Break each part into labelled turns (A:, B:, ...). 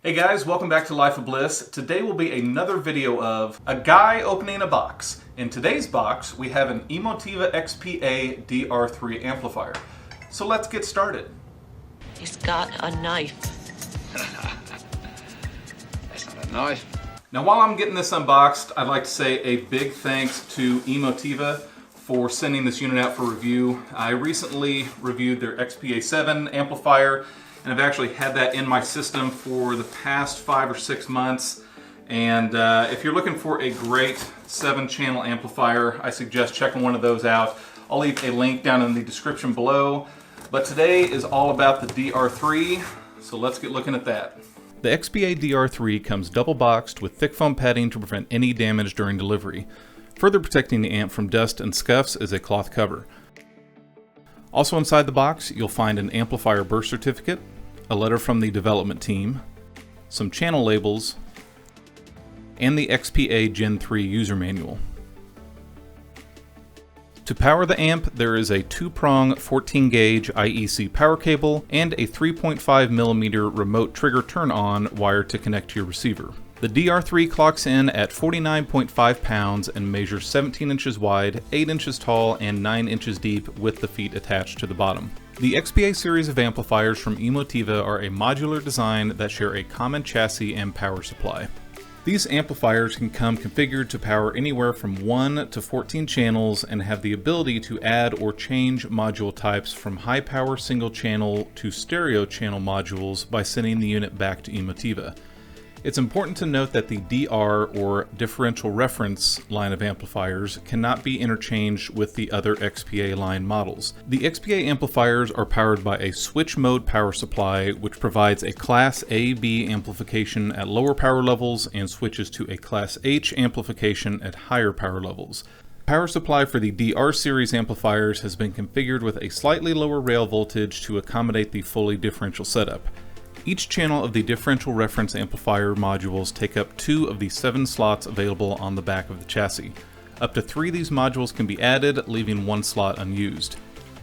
A: Hey guys, welcome back to Life of Bliss. Today will be another video of a guy opening a box. In today's box, we have an Emotiva XPA-DR3 amplifier. So let's get started.
B: He's got a knife.
C: That's not a knife.
A: Now while I'm getting this unboxed, I'd like to say a big thanks to Emotiva for sending this unit out for review. I recently reviewed their XPA-7 amplifier, and I've actually had that in my system for the past 5 or 6 months. And if you're looking for a great 7-channel amplifier, I suggest checking one of those out. I'll leave a link down in the description below. But today is all about the DR3, so let's get looking at that. The XPA-DR3 comes double boxed with thick foam padding to prevent any damage during delivery. Further protecting the amp from dust and scuffs is a cloth cover. Also inside the box, you'll find an amplifier birth certificate, a letter from the development team, some channel labels, and the XPA Gen 3 user manual. To power the amp, there is a 2-prong 14-gauge IEC power cable and a 3.5mm remote trigger turn-on wire to connect to your receiver. The DR3 clocks in at 49.5 pounds and measures 17 inches wide, 8 inches tall, and 9 inches deep with the feet attached to the bottom. The XPA series of amplifiers from Emotiva are a modular design that share a common chassis and power supply. These amplifiers can come configured to power anywhere from 1 to 14 channels and have the ability to add or change module types from high power single channel to stereo channel modules by sending the unit back to Emotiva. It's important to note that the DR or differential reference line of amplifiers cannot be interchanged with the other XPA line models. The XPA amplifiers are powered by a switch mode power supply, which provides a Class A/B amplification at lower power levels and switches to a Class H amplification at higher power levels. Power supply for the DR series amplifiers has been configured with a slightly lower rail voltage to accommodate the fully differential setup. Each channel of the differential reference amplifier modules take up 2 of the 7 slots available on the back of the chassis. Up to 3 of these modules can be added, leaving 1 slot unused.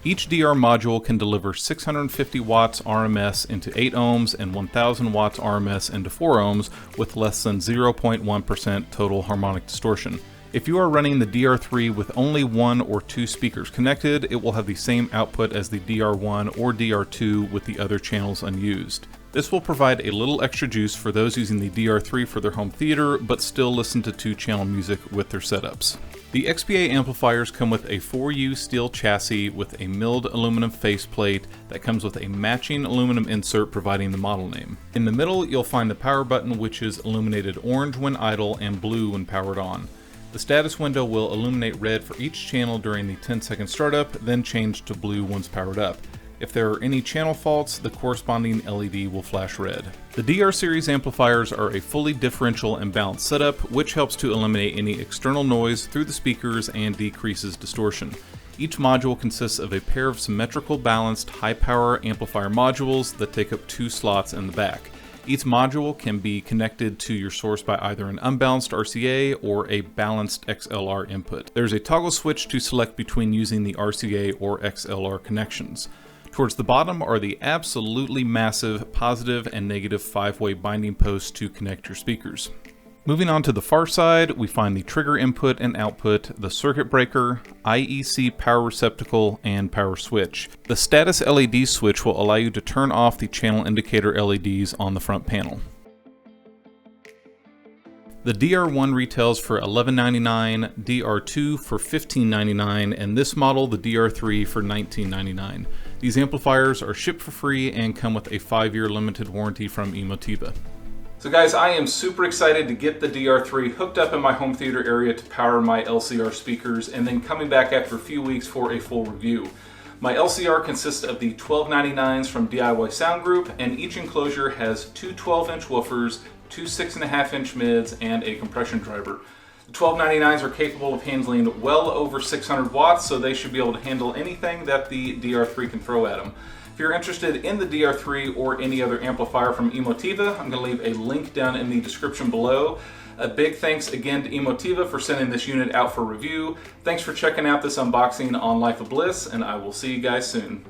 A: Each DR module can deliver 650 watts RMS into 8 ohms and 1000 watts RMS into 4 ohms with less than 0.1% total harmonic distortion. If you are running the DR3 with only 1 or 2 speakers connected, it will have the same output as the DR1 or DR2 with the other channels unused. This will provide a little extra juice for those using the DR3 for their home theater, but still listen to 2-channel music with their setups. The XPA amplifiers come with a 4U steel chassis with a milled aluminum faceplate that comes with a matching aluminum insert providing the model name. In the middle, you'll find the power button, which is illuminated orange when idle and blue when powered on. The status window will illuminate red for each channel during the 10-second startup, then change to blue once powered up. If there are any channel faults, the corresponding LED will flash red. The DR series amplifiers are a fully differential and balanced setup, which helps to eliminate any external noise through the speakers and decreases distortion. Each module consists of a pair of symmetrical balanced high-power amplifier modules that take up 2 slots in the back. Each module can be connected to your source by either an unbalanced RCA or a balanced XLR input. There's a toggle switch to select between using the RCA or XLR connections. Towards the bottom are the absolutely massive positive and negative 5-way binding posts to connect your speakers. Moving on to the far side, we find the trigger input and output, the circuit breaker, IEC power receptacle, and power switch. The status LED switch will allow you to turn off the channel indicator LEDs on the front panel. The DR1 retails for $11.99, DR2 for $15.99, and this model, the DR3, for $19.99. These amplifiers are shipped for free and come with a 5-year limited warranty from Emotiva. So guys, I am super excited to get the DR3 hooked up in my home theater area to power my LCR speakers, and then coming back after a few weeks for a full review. My LCR consists of the 1299s from DIY Sound Group, and each enclosure has 2 12-inch woofers, 2 6.5-inch mids, and a compression driver. The 1299s are capable of handling well over 600 watts, so they should be able to handle anything that the DR3 can throw at them. If you're interested in the DR3 or any other amplifier from Emotiva, I'm going to leave a link down in the description below. A big thanks again to Emotiva for sending this unit out for review. Thanks for checking out this unboxing on Life of Bliss, and I will see you guys soon.